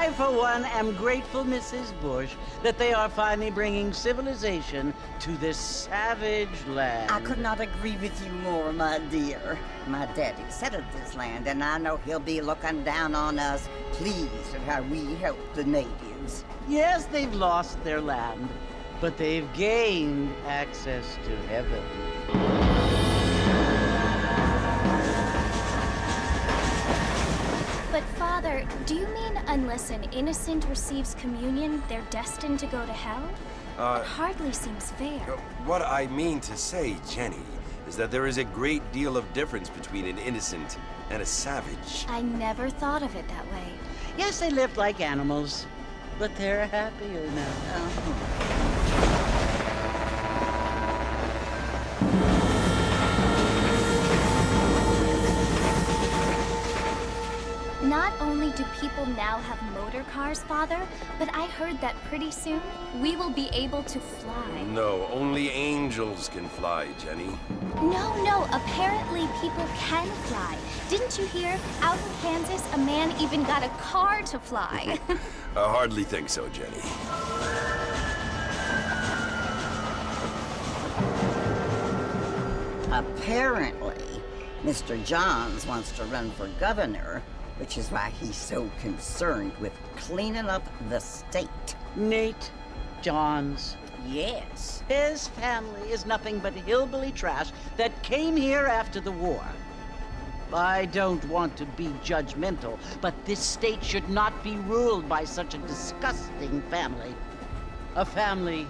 I, for one, am grateful, Mrs. Bush, that they are finally bringing civilization to this savage land. I could not agree with you more, my dear. My daddy settled this land, and I know he'll be looking down on us, pleased at how we help the natives. Yes, they've lost their land, but they've gained access to heaven. But Father, do you mean unless an innocent receives communion, they're destined to go to hell? It hardly seems fair. What I mean to say, Jenny, is that there is a great deal of difference between an innocent and a savage. I never thought of it that way. Yes, they lived like animals, but they're happier now. Not only do people now have motor cars, Father, but I heard that pretty soon we will be able to fly. No, only angels can fly, Jenny. No, apparently people can fly. Didn't you hear? Out in Kansas, a man even got a car to fly. I hardly think so, Jenny. Apparently, Mr. Johns wants to run for governor, which is why he's so concerned with cleaning up the state. Nate Johns. Yes. His family is nothing but hillbilly trash that came here after the war. I don't want to be judgmental, but this state should not be ruled by such a disgusting family. A family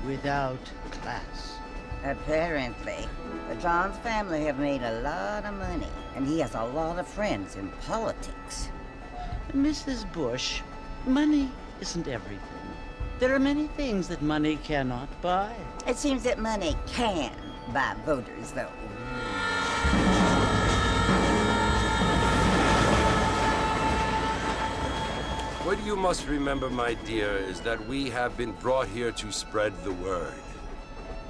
without class. Apparently. The Johns family have made a lot of money, and he has a lot of friends in politics. Mrs. Bush, money isn't everything. There are many things that money cannot buy. It seems that money can buy voters, though. What you must remember, my dear, is that we have been brought here to spread the word.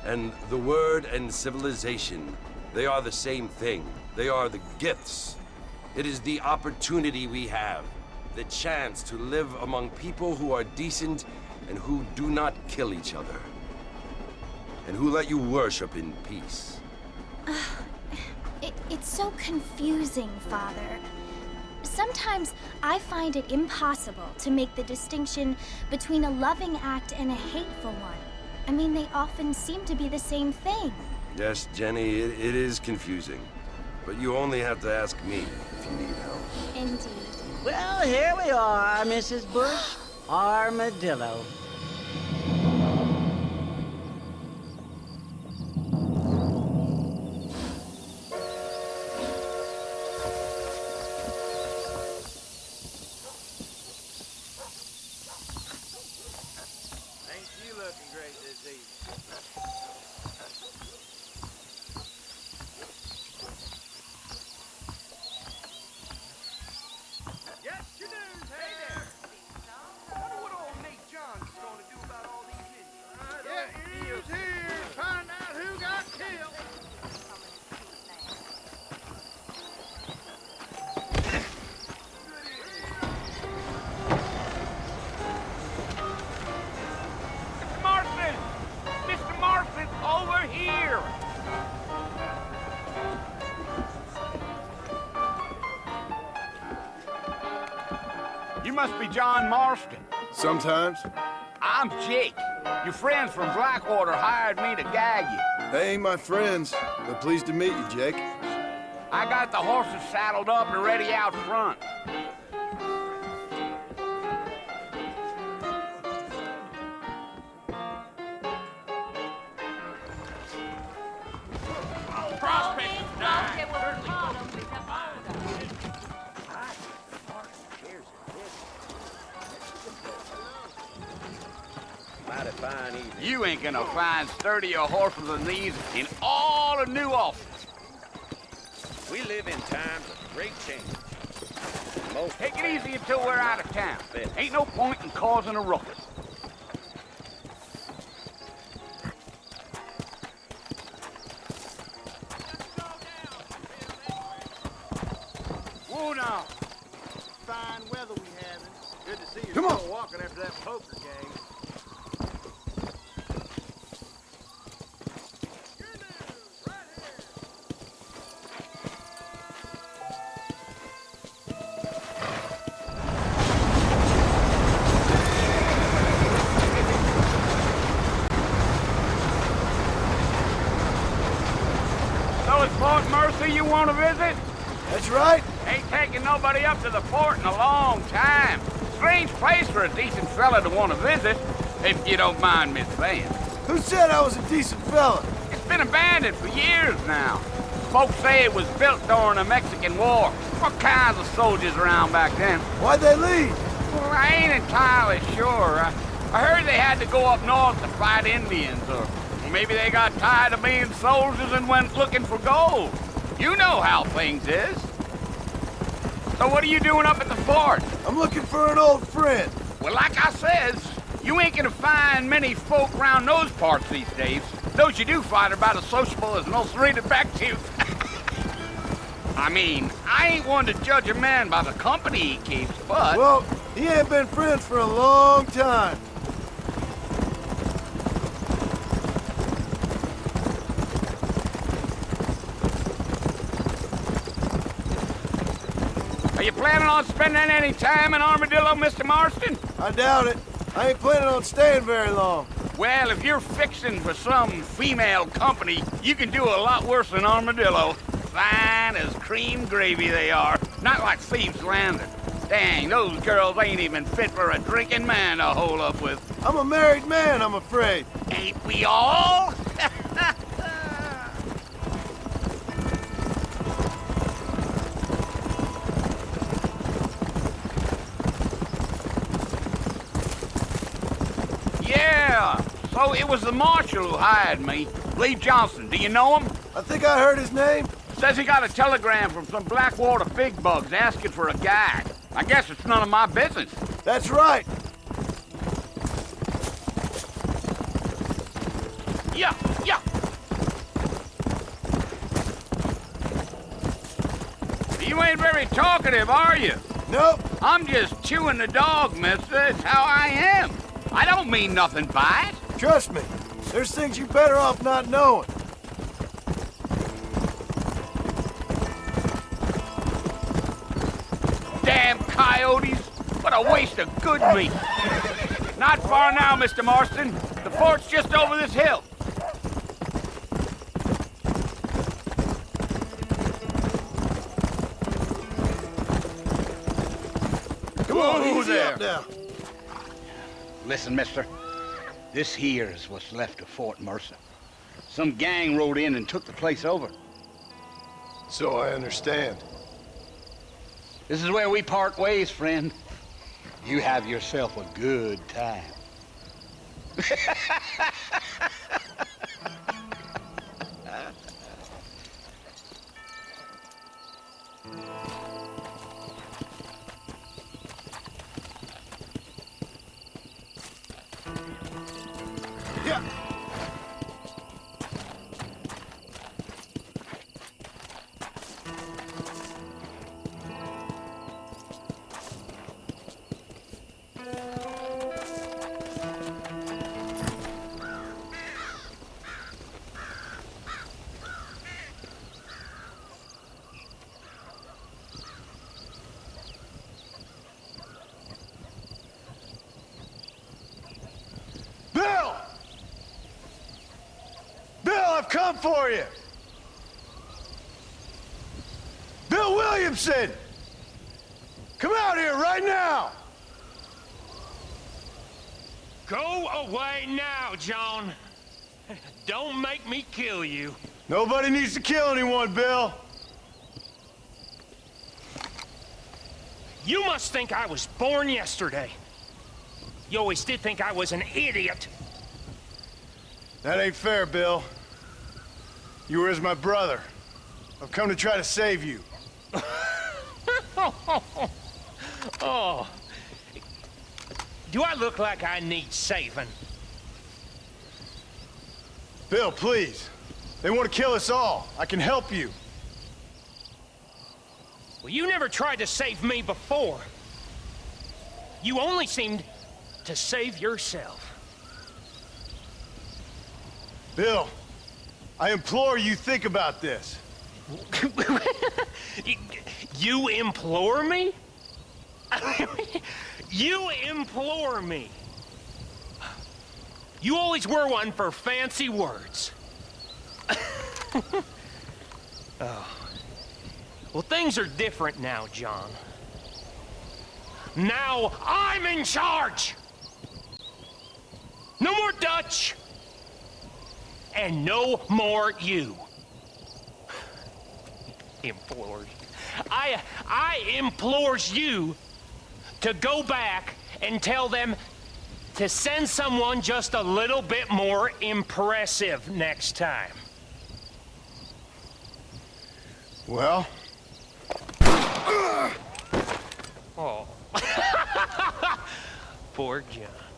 And the word and civilization, they are the same thing. They are the gifts. It is the opportunity we have, the chance to live among people who are decent and who do not kill each other, and who let you worship in peace. It's so confusing, Father. Sometimes I find it impossible to make the distinction between a loving act and a hateful one. I mean, they often seem to be the same thing. Yes, Jenny, it is confusing. But you only have to ask me if you need help. Indeed. Well, here we are, Mrs. Bush. Armadillo. You must be John Marston. Sometimes. I'm Jake. Your friends from Blackwater hired me to guide you. They ain't my friends, but pleased to meet you, Jake. I got the horses saddled up and ready out front. You ain't gonna find sturdier horses than these in all of New Orleans. We live in times of great change. Take it easy until we're out of town. Ain't no point in causing a ruckus. Whoa now. Fine weather we having. Good to see you. talking after that poker game. So it's Fort Mercy you want to visit? That's right. Ain't taking nobody up to the fort in a long time. Strange place for a decent fella to want to visit, if you don't mind me saying. Who said I was a decent fella? It's been abandoned for years now. Folks say it was built during the Mexican War. What kinds of soldiers around back then? Why'd they leave? Well, I ain't entirely sure. I heard they had to go up north to fight Indians, or maybe they got tired of being soldiers and went looking for gold. You know how things is. So what are you doing up at the fort? I'm looking for an old friend. Well, like I says, you ain't gonna find many folk around those parts these days. Those you do find are about as sociable as an ulcerated back tooth. I mean, I ain't one to judge a man by the company he keeps, but... Well, he ain't been friends for a long time. Are you planning on spending any time in Armadillo, Mr. Marston? I doubt it. I ain't planning on staying very long. Well, if you're fixing for some female company, you can do a lot worse than Armadillo. Fine as cream gravy they are. Not like Thieves' Landing. Dang, those girls ain't even fit for a drinking man to hole up with. I'm a married man, I'm afraid. Ain't we all? Yeah, so it was the marshal who hired me. Lee Johnson, do you know him? I think I heard his name. Says he got a telegram from some Blackwater big bugs asking for a guide. I guess it's none of my business. That's right. Yeah. You ain't very talkative, are you? Nope. I'm just chewing the dog, mister. It's how I am. I don't mean nothing by it. Trust me. There's things you're better off not knowing. Damn coyotes. What a waste of good meat. Not far now, Mr. Marston. The fort's just over this hill. Come on, Whoa easy there. up now. Listen, mister. This here is what's left of Fort Mercer. Some gang rode in and took the place over. So I understand. This is where we part ways, friend. You have yourself a good time. Yeah. Bill! Bill, I've come for you! Bill Williamson! Come out here right now! Go away now, John. Don't make me kill you. Nobody needs to kill anyone, Bill. You must think I was born yesterday. You always did think I was an idiot. That ain't fair, Bill. You were as my brother. I've come to try to save you. Oh. Do I look like I need saving? Bill, please. They want to kill us all. I can help you. Well, you never tried to save me before. You only seemed to save yourself. Bill, I implore you think about this. You implore me? You implore me? You always were one for fancy words. Oh. Well, things are different now, John. Now I'm in charge! No more Dutch! And no more you. Implores. I implores you to go back and tell them to send someone just a little bit more impressive next time. Well? Oh. Poor John.